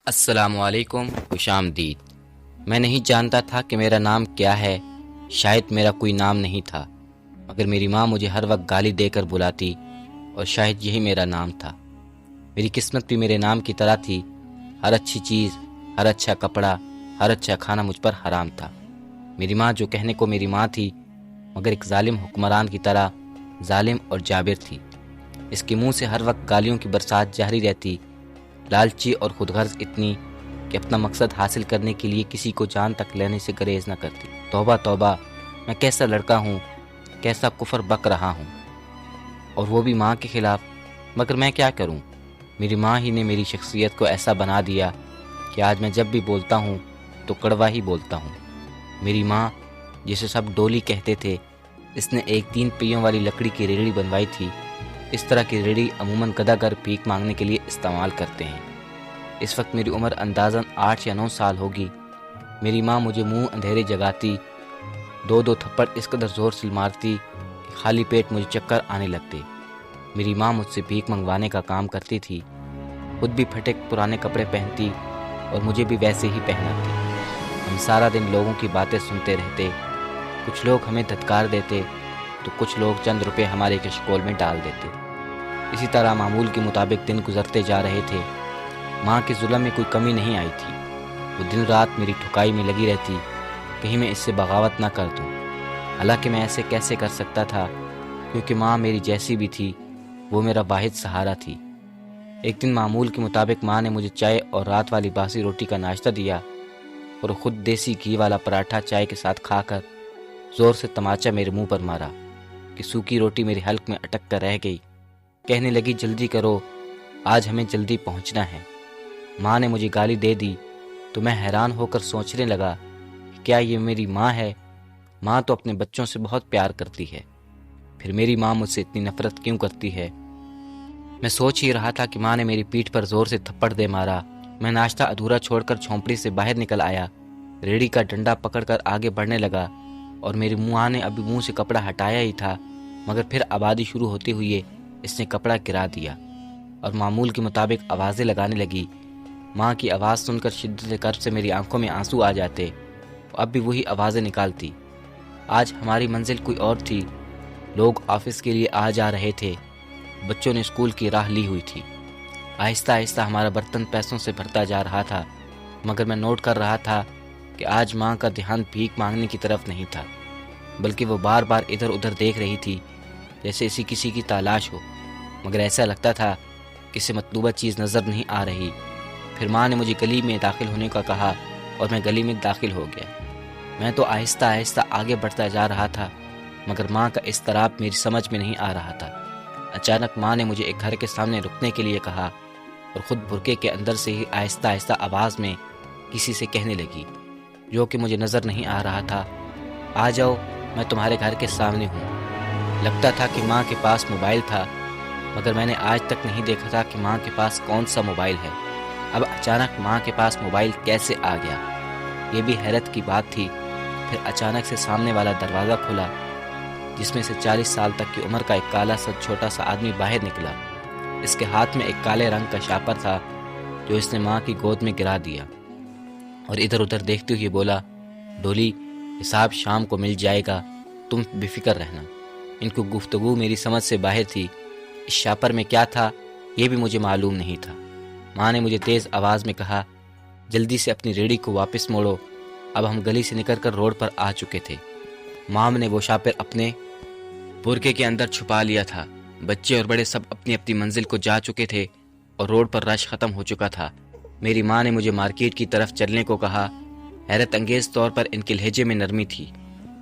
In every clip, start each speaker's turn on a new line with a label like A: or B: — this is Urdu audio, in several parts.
A: السلام علیکم، خوش آمدید۔ میں نہیں جانتا تھا کہ میرا نام کیا ہے، شاید میرا کوئی نام نہیں تھا، مگر میری ماں مجھے ہر وقت گالی دے کر بلاتی اور شاید یہی میرا نام تھا۔ میری قسمت بھی میرے نام کی طرح تھی، ہر اچھی چیز، ہر اچھا کپڑا، ہر اچھا کھانا مجھ پر حرام تھا۔ میری ماں جو کہنے کو میری ماں تھی، مگر ایک ظالم حکمران کی طرح ظالم اور جابر تھی۔ اس کے منہ سے ہر وقت گالیوں کی برسات جاری رہتی، لالچی اور خود غرض اتنی کہ اپنا مقصد حاصل کرنے کے لیے کسی کو جان تک لینے سے گریز نہ کرتی۔ توبہ توبہ، میں کیسا لڑکا ہوں، کیسا کفر بک رہا ہوں، اور وہ بھی ماں کے خلاف۔ مگر میں کیا کروں، میری ماں ہی نے میری شخصیت کو ایسا بنا دیا کہ آج میں جب بھی بولتا ہوں تو کڑوا ہی بولتا ہوں۔ میری ماں، جسے سب ڈولی کہتے تھے، اس نے ایک 3 پہیوں والی لکڑی کی ریڑھی بنوائی تھی۔ اس طرح کی ریڑھی عموماً گدھا گر بھیک مانگنے کے لیے استعمال کرتے ہیں۔ اس وقت میری عمر اندازاً 8 یا 9 سال ہوگی۔ میری ماں مجھے منہ اندھیرے جگاتی، 2 تھپڑ اس قدر زور سے مارتی کہ خالی پیٹ مجھے چکر آنے لگتے۔ میری ماں مجھ سے بھیک منگوانے کا کام کرتی تھی، خود بھی پھٹے پرانے کپڑے پہنتی اور مجھے بھی ویسے ہی پہناتی۔ ہم سارا دن لوگوں کی باتیں سنتے رہتے، کچھ لوگ ہمیں دھتکار دیتے تو کچھ لوگ چند روپے ہمارے کشکول میں ڈال دیتے۔ اسی طرح معمول کے مطابق دن گزرتے جا رہے تھے۔ ماں کے ظلم میں کوئی کمی نہیں آئی تھی، وہ دن رات میری ٹھکائی میں لگی رہتی، کہیں میں اس سے بغاوت نہ کر دوں۔ حالانکہ میں ایسے کیسے کر سکتا تھا، کیونکہ ماں میری جیسی بھی تھی، وہ میرا واحد سہارا تھی۔ ایک دن معمول کے مطابق ماں نے مجھے چائے اور رات والی باسی روٹی کا ناشتہ دیا، اور خود دیسی گھی والا پراٹھا چائے کے ساتھ کھا کر زور سے تماچا میرے منہ پر مارا کہ سوکھی روٹی میرے حلق میں اٹک کر رہ گئی۔ کہنے لگی، جلدی کرو، آج ہمیں جلدی پہنچنا ہے۔ ماں نے مجھے گالی دے دی تو میں حیران ہو کر سوچنے لگا کہ کیا یہ میری ماں ہے؟ ماں تو اپنے بچوں سے بہت پیار کرتی ہے، پھر میری ماں مجھ سے اتنی نفرت کیوں کرتی ہے؟ میں سوچ ہی رہا تھا کہ ماں نے میری پیٹھ پر زور سے تھپڑ دے مارا۔ میں ناشتہ ادھورا چھوڑ کر جھونپڑی سے باہر نکل آیا، ریڑھی کا ڈنڈا پکڑ کر آگے بڑھنے لگا، اور میری ماں نے ابھی منہ سے کپڑا ہٹایا ہی تھا، مگر پھر آبادی شروع ہوتے ہوئے اس نے کپڑا گرا دیا اور معمول کے مطابق آوازیں لگانے لگی۔ ماں کی آواز سن کر شدت کرب سے میری آنکھوں میں آنسو آ جاتے، اب بھی وہی آوازیں نکالتی۔ آج ہماری منزل کوئی اور تھی، لوگ آفس کے لیے آ جا رہے تھے، بچوں نے اسکول کی راہ لی ہوئی تھی۔ آہستہ آہستہ ہمارا برتن پیسوں سے بھرتا جا رہا تھا، مگر میں نوٹ کر رہا تھا کہ آج ماں کا دھیان بھیک مانگنے کی طرف نہیں تھا، بلکہ وہ بار بار ادھر ادھر دیکھ رہی تھی، جیسے اسی کسی کی تلاش ہو، مگر ایسا لگتا تھا کہ اسے مطلوبہ چیز نظر نہیں آ رہی۔ پھر ماں نے مجھے گلی میں داخل ہونے کا کہا اور میں گلی میں داخل ہو گیا۔ میں تو آہستہ آہستہ آگے بڑھتا جا رہا تھا، مگر ماں کا اضطراب میری سمجھ میں نہیں آ رہا تھا۔ اچانک ماں نے مجھے ایک گھر کے سامنے رکنے کے لیے کہا اور خود برقعے کے اندر سے ہی آہستہ آہستہ آواز میں کسی سے کہنے لگی، جو کہ مجھے نظر نہیں آ رہا تھا، آ جاؤ، میں تمہارے گھر کے سامنے ہوں۔ لگتا تھا کہ ماں کے پاس موبائل تھا، مگر میں نے آج تک نہیں دیکھا تھا کہ ماں کے پاس کون سا موبائل ہے۔ اب اچانک ماں کے پاس موبائل کیسے آ گیا، یہ بھی حیرت کی بات تھی۔ پھر اچانک سے سامنے والا دروازہ کھلا، جس میں سے 40 سال تک کی عمر کا ایک کالا سا چھوٹا سا آدمی باہر نکلا۔ اس کے ہاتھ میں ایک کالے رنگ کا شاپر تھا، جو اس نے ماں کی گود میں گرا دیا، اور ادھر ادھر دیکھتے ہوئے بولا، ڈولی، حساب شام کو مل جائے گا، تم بے فکر رہنا۔ ان کو گفتگو میری سمجھ سے باہر تھی، اس شاپر میں کیا تھا یہ بھی مجھے معلوم نہیں تھا۔ ماں نے مجھے تیز آواز میں کہا، جلدی سے اپنی ریڑھی کو واپس موڑو۔ اب ہم گلی سے نکل کر روڈ پر آ چکے تھے۔ ماں نے وہ شاپر اپنے برقعے کے اندر چھپا لیا تھا۔ بچے اور بڑے سب اپنی اپنی منزل کو جا چکے تھے اور روڈ پر رش ختم ہو چکا تھا۔ میری ماں نے مجھے مارکیٹ کی طرف چلنے کو کہا۔ حیرت انگیز طور پر ان کے لہجے میں نرمی تھی۔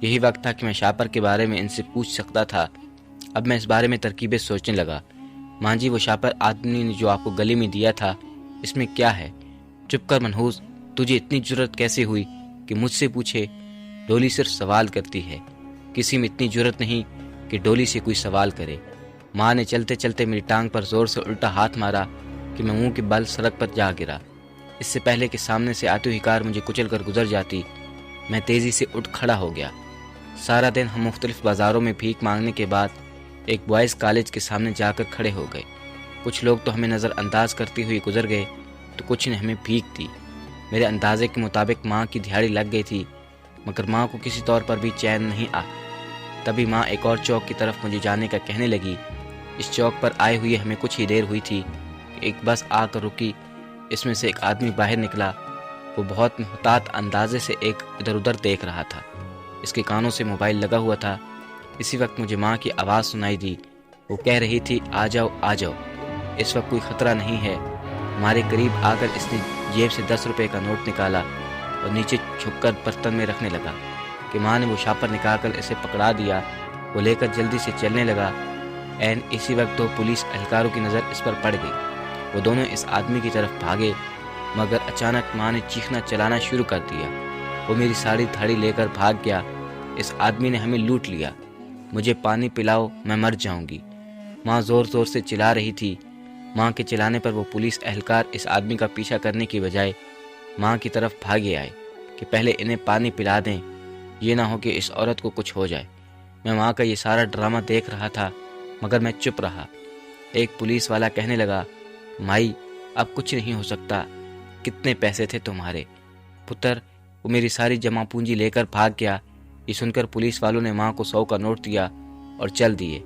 A: یہی وقت تھا کہ میں شاپر کے بارے میں ان سے پوچھ سکتا تھا۔ اب میں اس بارے میں ترکیبیں سوچنے لگا۔ ماں جی، وہ شاپر آدمی نے جو آپ کو گلی میں دیا تھا، اس میں کیا ہے؟ چپ کر منحوس، تجھے اتنی جرت کیسے ہوئی کہ مجھ سے پوچھے؟ ڈولی صرف سوال کرتی ہے، کسی میں اتنی جرت نہیں کہ ڈولی سے کوئی سوال کرے۔ ماں نے چلتے چلتے میری ٹانگ پر زور سے الٹا ہاتھ مارا کہ میں منہ کے بل سڑک پر جا گرا۔ اس سے پہلے کہ سامنے سے آتی ہوئی کار مجھے کچل کر گزر جاتی، میں تیزی سے اٹھ کھڑا ہو گیا۔ سارا دن ہم مختلف بازاروں میں بھیک مانگنے کے بعد ایک بوائز کالج کے سامنے جا کر کھڑے ہو گئے۔ کچھ لوگ تو ہمیں نظر انداز کرتے ہوئے گزر گئے، تو کچھ نے ہمیں بھیک دی۔ میرے اندازے کے مطابق ماں کی دھیاڑی لگ گئی تھی، مگر ماں کو کسی طور پر بھی چین نہیں آ۔ تبھی ماں ایک اور چوک کی طرف مجھے جانے کا کہنے لگی۔ اس چوک پر آئے ہوئے ہمیں کچھ ہی دیر ہوئی تھی کہ ایک بس آ کر رکی۔ اس میں سے ایک آدمی باہر نکلا۔ وہ بہت محتاط اندازے سے ایک ادھر ادھر دیکھ رہا تھا۔ اس کے کانوں سے موبائل لگا ہوا تھا۔ اسی وقت مجھے ماں کی آواز سنائی دی۔ وہ کہہ رہی تھی، آ جاؤ آ جاؤ، اس وقت کوئی خطرہ نہیں ہے۔ ہمارے قریب آ کر اس نے جیب سے 10 روپے کا نوٹ نکالا اور نیچے چھپ کر برتن میں رکھنے لگا کہ ماں نے وہ شاپر نکال کر اسے پکڑا دیا۔ وہ لے کر جلدی سے چلنے لگا۔ عین اسی وقت 2 پولیس اہلکاروں کی نظر اس پر پڑ گئی۔ وہ دونوں اس آدمی کی طرف بھاگے، مگر اچانک ماں نے چیخنا چلانا شروع کر دیا۔ وہ میری ساری دھاڑی لے کر بھاگ گیا۔ اس آدمی نے ہمیں لوٹ لیا۔ مجھے پانی پلاؤ، میں مر جاؤں گی۔ ماں زور زور سے چلا رہی تھی۔ ماں کے چلانے پر وہ پولیس اہلکار اس آدمی کا پیچھا کرنے کی بجائے ماں کی طرف بھاگے آئے کہ پہلے انہیں پانی پلا دیں، یہ نہ ہو کہ اس عورت کو کچھ ہو جائے۔ میں ماں کا یہ سارا ڈرامہ دیکھ رہا تھا، مگر میں چپ رہا۔ ایک پولیس والا کہنے لگا، مائی اب کچھ نہیں ہو سکتا، کتنے پیسے تھے تمہارے؟ پتر، وہ میری ساری جمع پونجی لے کر بھاگ گیا۔ یہ سن کر پولیس والوں نے ماں کو 100 کا نوٹ دیا اور چل دیے۔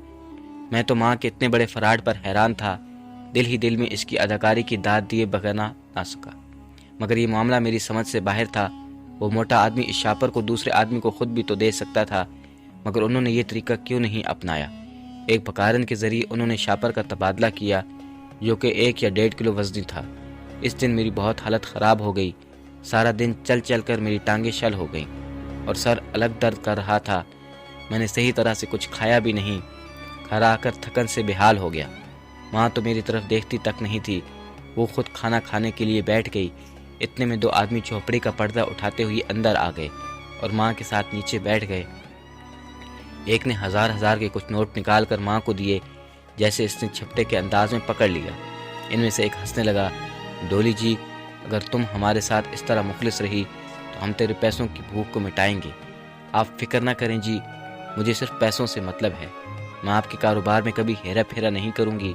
A: میں تو ماں کے اتنے بڑے فراڈ پر حیران تھا، دل ہی دل میں اس کی اداکاری کی داد دیے بغیر نہ سکا۔ مگر یہ معاملہ میری سمجھ سے باہر تھا۔ وہ موٹا آدمی اس شاپر کو دوسرے آدمی کو خود بھی تو دے سکتا تھا، مگر انہوں نے یہ طریقہ کیوں نہیں اپنایا؟ ایک بکارن کے ذریعے انہوں نے شاپر کا تبادلہ کیا، جو کہ 1 یا 1.5 کلو وزنی تھا۔ اس دن میری بہت حالت خراب ہو گئی۔ سارا دن چل چل کر میری ٹانگیں شل ہو گئیں اور سر الگ درد کر رہا تھا۔ میں نے صحیح طرح سے کچھ کھایا بھی نہیں۔ گھر آ کر تھکن سے بحال ہو گیا۔ ماں تو میری طرف دیکھتی تک نہیں تھی، وہ خود کھانا کھانے کے لیے بیٹھ گئی۔ اتنے میں 2 آدمی چوپڑی کا پردہ اٹھاتے ہوئے اندر آ گئے اور ماں کے ساتھ نیچے بیٹھ گئے۔ ایک نے 1000 کے کچھ نوٹ نکال کر ماں کو دیے، جیسے اس نے چھپٹے کے انداز میں پکڑ لیا۔ ان میں سے ایک ہنسنے لگا، ڈولی جی، اگر تم ہمارے ساتھ اس طرح مخلص رہی تو ہم تیرے پیسوں کی بھوک کو مٹائیں گے۔ آپ فکر نہ کریں جی، مجھے صرف پیسوں سے مطلب ہے۔ میں آپ کے کاروبار میں کبھی ہیرا پھیرا نہیں کروں گی۔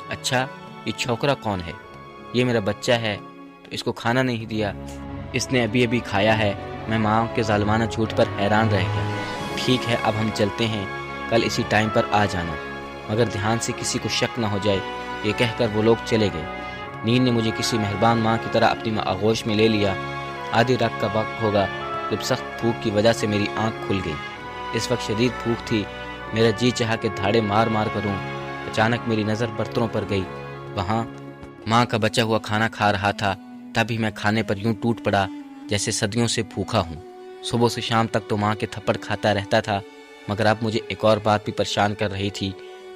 A: اچھا، یہ چھوکرا کون ہے؟ یہ میرا بچہ ہے، تو اس کو کھانا نہیں دیا؟ اس نے ابھی ابھی کھایا ہے۔ میں ماں کے ظالمانہ جھوٹ پر حیران رہ گیا۔ ٹھیک ہے، اب ہم چلتے ہیں، کل اسی ٹائم پر آ جانا، مگر دھیان سے کسی کو شک نہ ہو جائے۔ یہ کہہ کر وہ لوگ چلے گئے۔ نیند نے مجھے کسی مہربان ماں کی طرح اپنی آغوش میں لے لیا۔ آدھی رات کا وقت ہوگا جب سخت بھوک کی وجہ سے میری آنکھ کھل گئی۔ اس وقت شدید بھوک تھی، میرا جی چاہا کہ دھاڑے مار مار کروں۔ اچانک میری نظر برتنوں پر گئی۔ وہاں ماں کا بچا ہوا کھانا کھا رہا تھا۔ تبھی میں کھانے پر یوں ٹوٹ پڑا جیسے صدیوں سے بھوکا ہوں۔ صبح سے شام تک تو ماں کے تھپڑ کھاتا رہتا تھا، مگر اب مجھے ایک اور بات بھی پریشان کر رہی تھی۔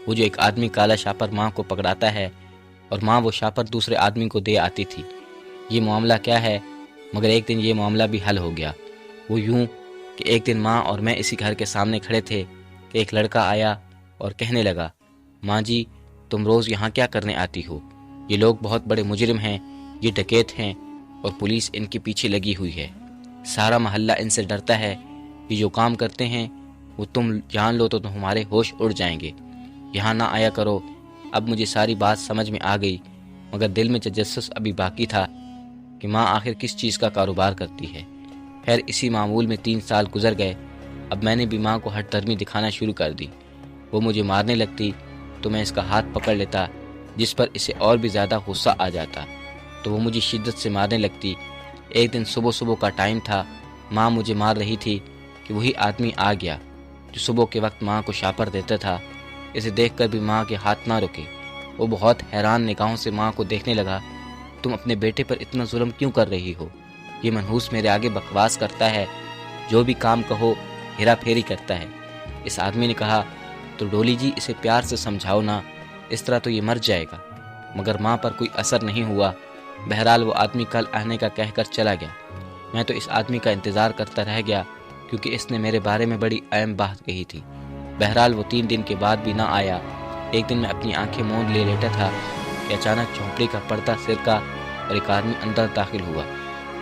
A: وہ جو ایک آدمی کالا شاپر ماں کو پکڑاتا ہے اور ماں وہ شاپر دوسرے آدمی کو دے آتی تھی، یہ معاملہ کیا ہے؟ مگر ایک دن یہ معاملہ بھی حل ہو گیا۔ وہ یوں کہ ایک دن ماں اور میں اسی گھر کے سامنے کھڑے تھے کہ ایک لڑکا آیا اور کہنے لگا، ماں جی، تم روز یہاں کیا کرنے آتی ہو؟ یہ لوگ بہت بڑے مجرم ہیں، یہ ڈکیت ہیں اور پولیس ان کے پیچھے لگی ہوئی ہے۔ سارا محلہ ان سے ڈرتا ہے، یہ جو کام کرتے ہیں وہ تم جان لو تو تمہارے ہوش اڑ جائیں گے۔ یہاں نہ آیا کرو۔ اب مجھے ساری بات سمجھ میں آ گئی، مگر دل میں تجسس ابھی باقی تھا کہ ماں آخر کس چیز کا کاروبار کرتی ہے۔ خیر، اسی معمول میں 3 سال گزر گئے۔ اب میں نے بھی ماں کو ہٹ دھرمی دکھانا شروع کر دی۔ وہ مجھے مارنے لگتی تو میں اس کا ہاتھ پکڑ لیتا، جس پر اسے اور بھی زیادہ غصہ آ جاتا تو وہ مجھے شدت سے مارنے لگتی۔ ایک دن صبح کا ٹائم تھا، ماں مجھے مار رہی تھی کہ وہی آدمی آ گیا جو صبح کے وقت ماں کو شاپر دیتا تھا۔ اسے دیکھ کر بھی ماں کے ہاتھ نہ رکے۔ وہ بہت حیران نگاہوں سے ماں کو دیکھنے لگا۔ تم اپنے بیٹے پر اتنا ظلم کیوں کر رہی ہو؟ یہ منحوس میرے آگے بکواس کرتا ہے، جو بھی کام کہو ہیرا پھیری کرتا ہے۔ اس آدمی نے کہا، تو ڈولی جی اسے پیار سے سمجھاؤ نا، اس طرح تو یہ مر جائے گا۔ مگر ماں پر کوئی اثر نہیں ہوا۔ بہرحال وہ آدمی کل آنے کا کہہ کر چلا گیا۔ میں تو اس آدمی کا انتظار کرتا رہ گیا، کیونکہ اس نے میرے بارے میں بڑی اہم بات کہی تھی۔ بہرحال وہ 3 دن کے بعد بھی نہ آیا۔ ایک دن میں اپنی آنکھیں موند لیے لیٹا تھا کہ اچانک جھونپڑی کا پردہ سرکا اور ایک آدمی اندر داخل ہوا۔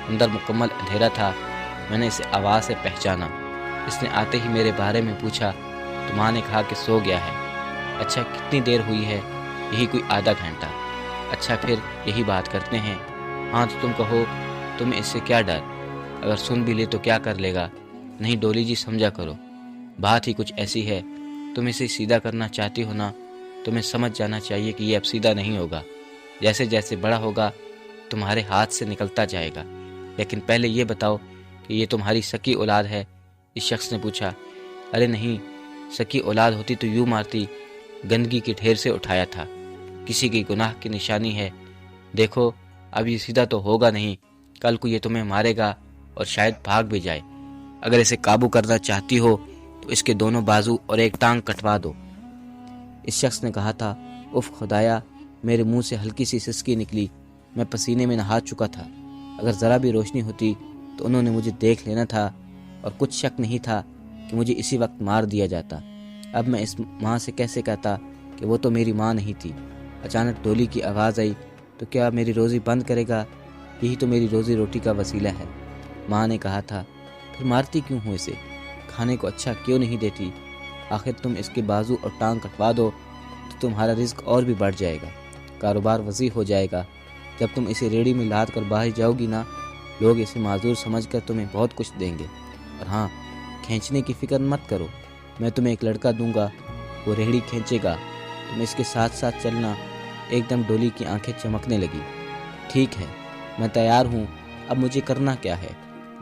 A: اندر مکمل اندھیرا تھا۔ میں نے اسے آواز سے پہچانا۔ اس نے آتے ہی میرے بارے میں پوچھا تو ماں نے کہا کہ سو گیا ہے۔ اچھا، کتنی دیر ہوئی ہے؟ یہی کوئی آدھا گھنٹہ۔ اچھا، پھر یہی بات کرتے ہیں۔ ہاں تو تم کہو تمہیں اس سے کیا ڈر، اگر سن بھی لے تو کیا کر لے گا؟ نہیں ڈولی جی سمجھا کرو، بات ہی کچھ ایسی ہے، تم اسے سیدھا کرنا چاہتی ہو نا، تمہیں سمجھ جانا چاہیے کہ یہ اب سیدھا نہیں ہوگا، جیسے جیسے بڑا ہوگا تمہارے ہاتھ سے نکلتا جائے گا۔ لیکن پہلے یہ بتاؤ کہ یہ تمہاری سکی اولاد ہے؟ اس شخص نے پوچھا۔ ارے نہیں، سکی اولاد ہوتی تو یوں مارتی، گندگی کے ڈھیر سے اٹھایا تھا، کسی کی گناہ کی نشانی ہے، دیکھو اب یہ سیدھا تو ہوگا نہیں، کل کو یہ تمہیں مارے گا اور شاید بھاگ بھی جائے، اگر اسے قابو کرنا چاہتی ہو تو اس کے دونوں بازو اور ایک ٹانگ کٹوا دو۔ اس شخص نے کہا تھا، اف خدایا، میرے منہ سے ہلکی سی سسکی نکلی، میں پسینے میں نہا چکا تھا، اگر ذرا بھی روشنی ہوتی تو انہوں نے مجھے دیکھ لینا تھا، اور کچھ شک نہیں تھا کہ مجھے اسی وقت مار دیا جاتا۔ اب میں اس ماں سے کیسے کہتا کہ وہ تو میری ماں نہیں تھی؟ اچانک ڈولی کی آواز آئی، تو کیا میری روزی بند کرے گا؟ یہی تو میری روزی روٹی کا وسیلہ ہے۔ ماں نے کہا تھا، پھر مارتی کیوں ہوں اسے؟ کھانے کو اچھا کیوں نہیں دیتی؟ آخر تم اس کے بازو اور ٹانگ کٹوا دو تو تمہارا رزق اور بھی بڑھ جائے گا، کاروبار وسیع ہو جائے گا، جب تم اسے ریڑھی میں لاد کر باہر جاؤ گی نا، لوگ اسے معذور سمجھ کر تمہیں بہت کچھ دیں گے۔ اور ہاں، کھینچنے کی فکر مت کرو، میں تمہیں ایک لڑکا دوں گا، وہ ریڑھی کھینچے گا، تم اس کے ساتھ ساتھ چلنا۔ ایک دم ڈولی کی آنکھیں چمکنے لگی۔ ٹھیک ہے، میں تیار ہوں، اب مجھے کرنا کیا ہے؟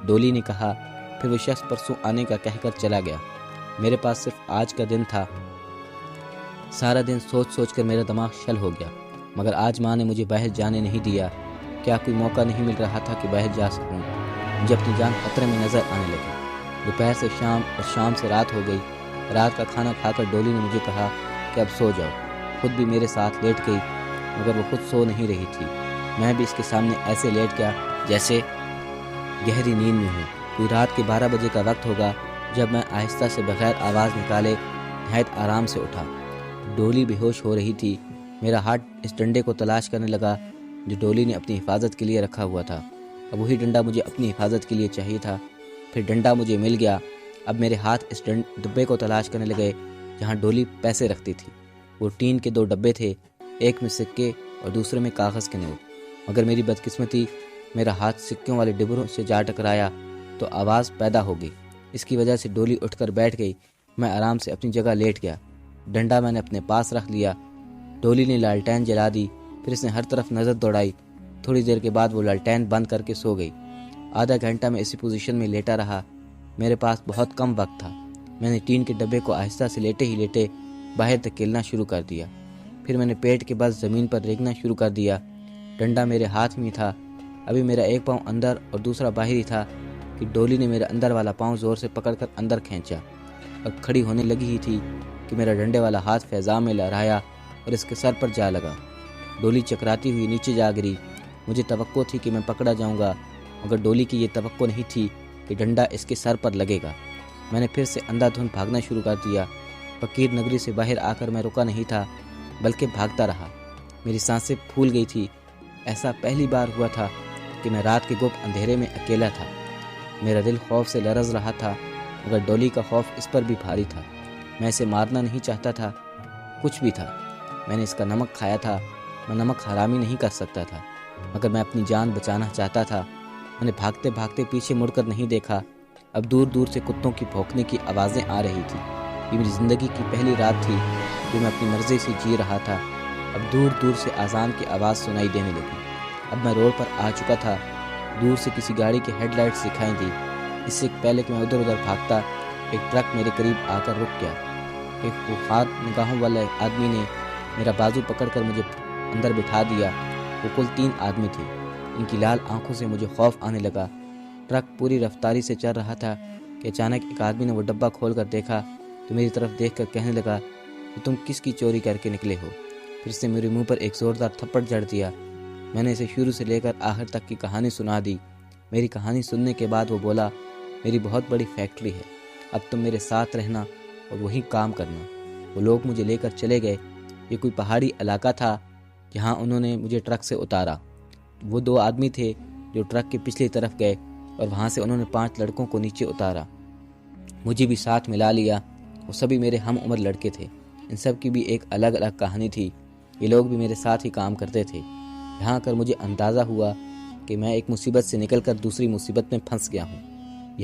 A: ڈولی نے کہا۔ پھر وہ شخص پرسوں آنے کا کہہ کر چلا گیا۔ میرے پاس صرف آج کا دن تھا، سارا دن سوچ سوچ کر میرا دماغ شل ہو گیا، مگر آج ماں نے مجھے باہر جانے نہیں دیا۔ کیا کوئی موقع نہیں مل رہا تھا کہ باہر جا سکوں؟ مجھے اپنی جان خطرے میں نظر آنے لگی۔ دوپہر سے شام اور شام سے رات ہو گئی۔ رات کا کھانا کھا کر ڈولی نے مجھے کہا کہ اب سو جاؤ، خود بھی میرے ساتھ لیٹ گئی، مگر وہ خود سو نہیں رہی تھی۔ میں بھی اس کے سامنے ایسے لیٹ گیا جیسے گہری نیند میں ہوں۔ کوئی رات کے 12 بجے کا وقت ہوگا جب میں آہستہ سے بغیر آواز نکالے نہایت آرام سے اٹھا۔ ڈولی بے ہوش ہو رہی تھی۔ میرا ہاتھ اس ڈنڈے کو تلاش کرنے لگا جو ڈولی نے اپنی حفاظت کے لیے رکھا ہوا تھا۔ اب وہی ڈنڈا مجھے اپنی حفاظت کے لیے چاہیے تھا۔ پھر ڈنڈا مجھے مل گیا۔ اب میرے ہاتھ اس ڈبے کو تلاش کرنے لگے جہاں ڈولی پیسے رکھتی تھی۔ وہ ٹین کے 2 ڈبے تھے، ایک میں سکے اور دوسرے میں کاغذ کے نوٹ، مگر میری بدقسمتی، میرا ہاتھ سکوں والے ڈبوں سے جا ٹکرایا تو آواز پیدا ہو گئی۔ اس کی وجہ سے ڈولی اٹھ کر بیٹھ گئی۔ میں آرام سے اپنی جگہ لیٹ گیا۔ ڈنڈا میں نے اپنے پاس رکھ لیا۔ ڈولی نے لالٹین جلا دی، پھر اس نے ہر طرف نظر دوڑائی۔ تھوڑی دیر کے بعد وہ لالٹین بند کر کے سو گئی۔ آدھا گھنٹہ میں اسی پوزیشن میں لیٹا رہا۔ میرے پاس بہت کم وقت تھا۔ میں نے ٹین کے ڈبے کو آہستہ سے لیٹے ہی لیٹے باہر دھکیلنا شروع کر دیا۔ پھر میں نے پیٹ کے بل زمین پر رینگنا شروع کر دیا۔ ڈنڈا میرے ہاتھ میں تھا۔ ابھی میرا ایک پاؤں اندر اور دوسرا باہر ہی تھا کہ ڈولی نے میرا اندر والا پاؤں زور سے پکڑ کر اندر کھینچا۔ اب کھڑی ہونے لگی ہی تھی کہ میرا ڈنڈے والا ہاتھ فضا میں لہرایا اور اس کے سر پر جا لگا۔ ڈولی چکراتی ہوئی نیچے جا گری۔ مجھے توقع تھی کہ میں پکڑا جاؤں گا، مگر ڈولی کی یہ توقع نہیں تھی کہ ڈنڈا اس کے سر پر لگے گا۔ میں نے پھر سے اندھا دھند بھاگنا شروع کر دیا۔ فقیر نگری سے باہر آ کر میں رکا نہیں تھا، بلکہ بھاگتا رہا۔ میری سانسیں پھول گئی تھی۔ ایسا پہلی بار ہوا تھا کہ میں رات کے گپ اندھیرے میں اکیلا تھا۔ میرا دل خوف سے لرز رہا تھا، مگر ڈولی کا خوف اس پر بھی بھاری تھا۔ میں اسے مارنا نہیں چاہتا تھا، کچھ بھی تھا۔ میں نے اس کا نمک کھایا تھا، میں نمک حرامی نہیں کر سکتا تھا، مگر میں اپنی جان بچانا چاہتا تھا۔ میں نے بھاگتے بھاگتے پیچھے مڑ کر نہیں دیکھا۔ اب دور دور سے کتوں کی بھونکنے کی آوازیں آ رہی تھی۔ یہ میری زندگی کی پہلی رات تھی جو میں اپنی مرضی سے جی رہا تھا۔ اب دور دور سے اذان کی آواز سنائی دینے لگی۔ اب میں روڈ پر آ چکا تھا۔ دور سے کسی گاڑی کی ہیڈ لائٹس دکھائی دی۔ اس سے پہلے کہ میں ادھر ادھر بھاگتا، ایک ٹرک میرے قریب آ کر رک گیا۔ ایک خوفناک نگاہوں والے آدمی نے میرا بازو پکڑ کر مجھے اندر بٹھا دیا۔ وہ کل 3 آدمی تھے۔ ان کی لال آنکھوں سے مجھے خوف آنے لگا۔ ٹرک پوری رفتاری سے چل رہا تھا کہ اچانک ایک آدمی نے وہ ڈبہ کھول کر دیکھا تو میری طرف دیکھ کر کہنے لگا کہ تم کس کی چوری کر کے نکلے ہو؟ پھر اس نے میرے منہ پر ایک زوردار تھپڑ جڑ دیا۔ میں نے اسے شروع سے لے کر آخر تک کی کہانی سنا دی۔ میری کہانی سننے کے بعد وہ بولا، میری بہت بڑی فیکٹری ہے، اب تم میرے ساتھ رہنا اور وہی کام کرنا۔ وہ لوگ مجھے لے کر چلے گئے۔ یہ کوئی پہاڑی علاقہ تھا جہاں انہوں نے مجھے ٹرک سے اتارا۔ وہ 2 آدمی تھے جو ٹرک کے پچھلی طرف گئے اور وہاں سے انہوں نے 5 لڑکوں کو نیچے اتارا۔ مجھے بھی ساتھ ملا لیا۔ وہ سبھی میرے ہم عمر لڑکے تھے۔ ان سب کی بھی ایک الگ الگ کہانی تھی۔ یہ لوگ بھی میرے ساتھ ہی کام کرتے تھے۔ یہاں کر مجھے اندازہ ہوا کہ میں ایک مصیبت سے نکل کر دوسری مصیبت میں پھنس گیا ہوں۔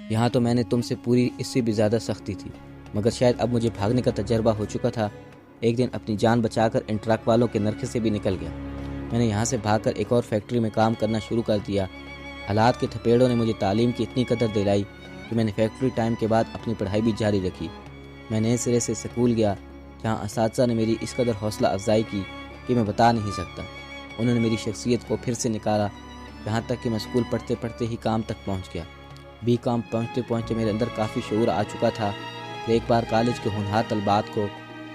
A: یہاں تو میں نے تم سے پوری اس سے بھی زیادہ سختی تھی، مگر شاید اب مجھے بھاگنے کا تجربہ ہو چکا تھا۔ ایک دن اپنی جان بچا کر ان ٹرک والوں کے نرخے سے بھی نکل گیا۔ میں نے یہاں سے بھاگ کر ایک اور فیکٹری میں کام کرنا شروع کر دیا۔ حالات کے تھپیڑوں نے مجھے تعلیم کی اتنی قدر دلائی کہ میں نے فیکٹری ٹائم کے بعد اپنی پڑھائی بھی جاری رکھی۔ میں نئے سرے سے سکول گیا، جہاں اساتذہ نے میری اس قدر حوصلہ افزائی کی کہ میں بتا نہیں سکتا۔ انہوں نے میری شخصیت کو پھر سے نکالا، یہاں تک کہ میں اسکول پڑھتے پڑھتے ہی کام تک پہنچ گیا۔ بی کام پہنچتے پہنچتے میرے اندر کافی شعور آ چکا تھا۔ پھر ایک بار کالج کے ہونہار طلبات کو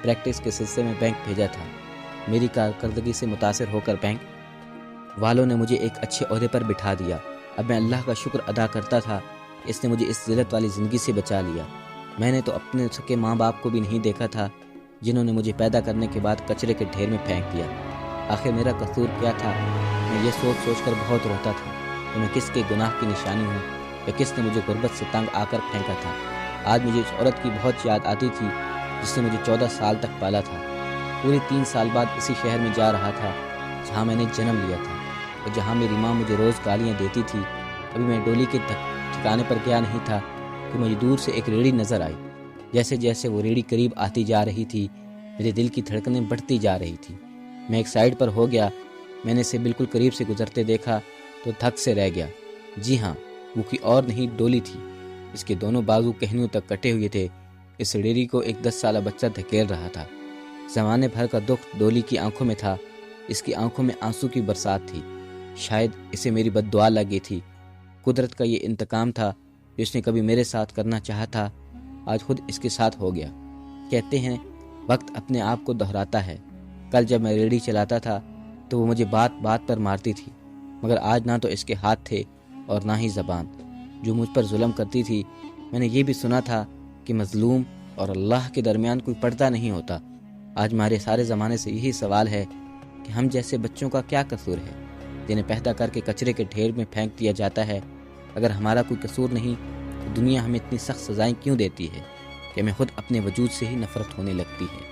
A: پریکٹس کے سلسلے میں بینک بھیجا تھا۔ میری کارکردگی سے متاثر ہو کر بینک والوں نے مجھے ایک اچھے عہدے پر بٹھا دیا۔ اب میں اللہ کا شکر ادا کرتا تھا، اس نے مجھے اس ذلت والی زندگی سے بچا لیا۔ میں نے تو اپنے سکے ماں باپ کو بھی نہیں دیکھا تھا، جنہوں نے مجھے پیدا کرنے کے بعد کچرے کے ڈھیر میں پھینک دیا۔ آخر میرا قصور کیا تھا؟ میں یہ سوچ سوچ کر بہت روتا تھا کہ میں کس کے گناہ کی نشانی ہوں، یا کس نے مجھے غربت سے تنگ آ کر پھینکا تھا۔ آج مجھے اس عورت کی بہت یاد آتی تھی جس نے مجھے 14 سال تک پالا تھا۔ پوری 3 سال بعد اسی شہر میں جا رہا تھا جہاں میں نے جنم لیا تھا، اور جہاں میری ماں مجھے روز گالیاں دیتی تھی۔ ابھی میں ڈولی کے ٹھکانے پر گیا نہیں تھا کہ مجھے دور سے ایک ریڑھی نظر آئی۔ جیسے جیسے وہ ریڑھی قریب آتی جا رہی تھی، میرے دل کی دھڑکنیں بڑھتی جا رہی تھی۔ میں ایک سائیڈ پر ہو گیا۔ میں نے اسے بالکل قریب سے گزرتے دیکھا تو دھک سے رہ گیا۔ جی ہاں، وہ کوئی اور نہیں، ڈولی تھی۔ اس کے دونوں بازو کہنیوں تک کٹے ہوئے تھے۔ اس ریڑھی کو ایک 10 سالہ بچہ دھکیل رہا تھا۔ زمانے بھر کا دکھ ڈولی کی آنکھوں میں تھا۔ اس کی آنکھوں میں آنسو کی برسات تھی۔ شاید اسے میری بد دعا لگی تھی۔ قدرت کا یہ انتقام تھا جو اس نے کبھی میرے ساتھ کرنا چاہا تھا، آج خود اس کے ساتھ ہو گیا۔ کہتے ہیں وقت اپنے آپ کو دہراتا ہے۔ کل جب میں ریڑھی چلاتا تھا تو وہ مجھے بات بات پر مارتی تھی، مگر آج نہ تو اس کے ہاتھ تھے اور نہ ہی زبان جو مجھ پر ظلم کرتی تھی۔ میں نے یہ بھی سنا تھا کہ مظلوم اور اللہ کے درمیان کوئی پردہ نہیں ہوتا۔ آج ہمارے سارے زمانے سے یہی سوال ہے کہ ہم جیسے بچوں کا کیا قصور ہے جنہیں پیدا کر کے کچرے کے ڈھیر میں پھینک دیا جاتا ہے؟ اگر ہمارا کوئی قصور نہیں تو دنیا ہمیں اتنی سخت سزائیں کیوں دیتی ہے کہ ہمیں خود اپنے وجود سے ہی نفرت ہونے لگتی ہے؟